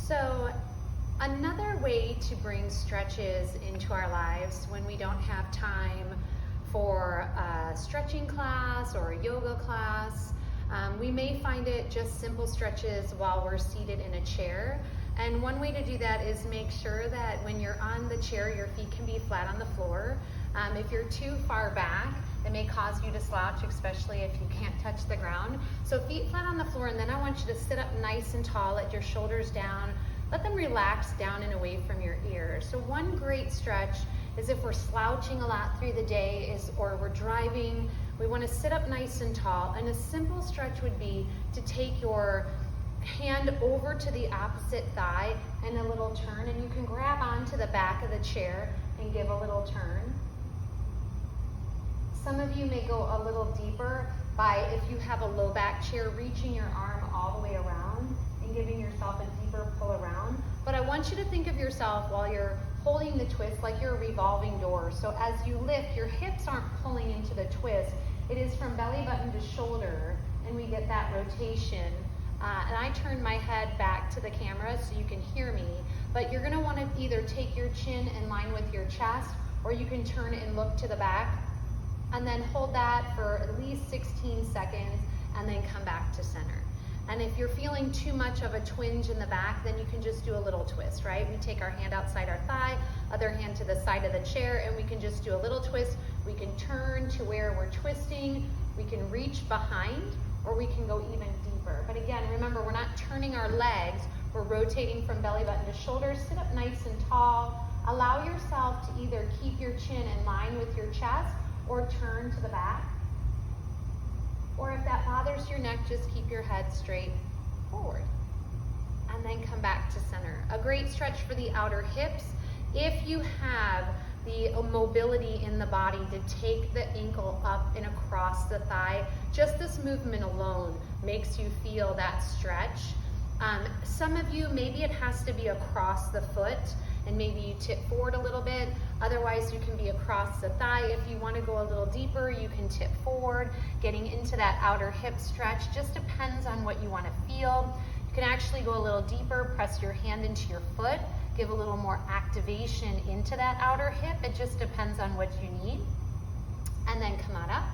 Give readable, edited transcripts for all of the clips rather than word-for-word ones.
So another way to bring stretches into our lives when we don't have time for a stretching class or a yoga class, we may find it just simple stretches while we're seated in a chair. And one way to do that is make sure that when you're on the chair, your feet can be flat on the floor. If you're too far back, it may cause you to slouch, especially if you can't touch the ground. So feet flat on the floor, and then I want you to sit up nice and tall, let your shoulders down, let them relax down and away from your ears. So one great stretch is if we're slouching a lot through the day or we're driving, we want to sit up nice and tall. And a simple stretch would be to take your hand over to the opposite thigh and a little turn, and you can grab onto the back of the chair and give a little turn. Some of you may go a little deeper by, if you have a low back chair, reaching your arm all the way around and giving yourself a deeper pull around. But I want you to think of yourself while you're holding the twist like you're a revolving door. So as you lift, your hips aren't pulling into the twist. It is from belly button to shoulder, and we get that rotation. And I turn my head back to the camera so you can hear me, but you're gonna wanna either take your chin in line with your chest, or you can turn and look to the back, and then hold that for at least 16 seconds, and then come back to center. And if you're feeling too much of a twinge in the back, then you can just do a little twist, right? We take our hand outside our thigh, other hand to the side of the chair, and we can just do a little twist. We can turn to where we're twisting, we can reach behind, or we can go even deeper. But again, remember, we're not turning our legs, we're rotating from belly button to shoulders. Sit up nice and tall. Allow yourself to either keep your chin in line with your chest or turn to the back. Or if that bothers your neck, just keep your head straight forward. And then come back to center. A great stretch for the outer hips. If you have the mobility in the body to take the ankle up and across the thigh, just this movement alone makes you feel that stretch. Some of you, maybe it has to be across the foot, and maybe you tip forward a little bit. Otherwise, you can be across the thigh. If you want to go a little deeper, you can tip forward, getting into that outer hip stretch. Just depends on what you want to feel. You can actually go a little deeper, press your hand into your foot, give a little more activation into that outer hip. It just depends on what you need. And then come on up,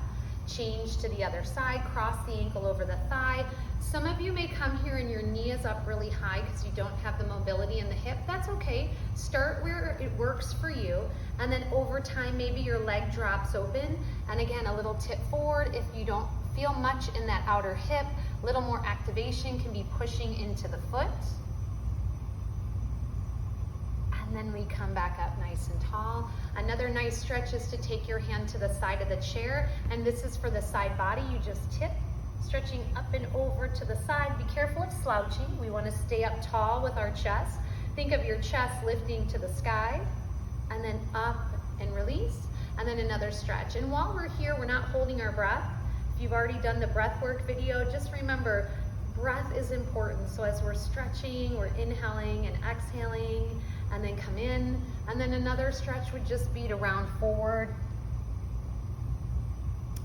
change to the other side, cross the ankle over the thigh. Some of you may come here and your knee is up really high because you don't have the mobility in the hip. That's okay. Start where it works for you, and then over time, maybe your leg drops open. And again, a little tip forward. If you don't feel much in that outer hip, a little more activation can be pushing into the foot. And then we come back up nice and tall. Another nice stretch is to take your hand to the side of the chair, and this is for the side body. You just tip, stretching up and over to the side. Be careful of slouching. We want to stay up tall with our chest. Think of your chest lifting to the sky, and then up and release, and then another stretch. And while we're here, we're not holding our breath. If you've already done the breath work video, just remember, breath is important. So as we're stretching, we're inhaling and exhaling, and then come in. And then another stretch would just be to round forward,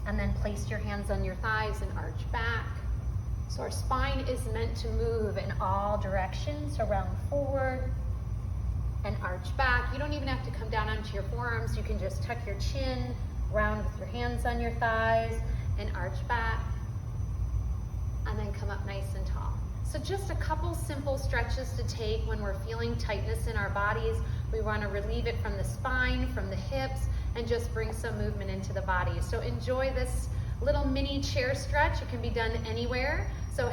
and then place your hands on your thighs and arch back. So our spine is meant to move in all directions. So round forward and arch back. You don't even have to come down onto your forearms. You can just tuck your chin, round with your hands on your thighs, and arch back. And then come up nice and tall. So just a couple simple stretches to take when we're feeling tightness in our bodies. We want to relieve it from the spine, from the hips, and just bring some movement into the body. So enjoy this little mini chair stretch. It can be done anywhere. So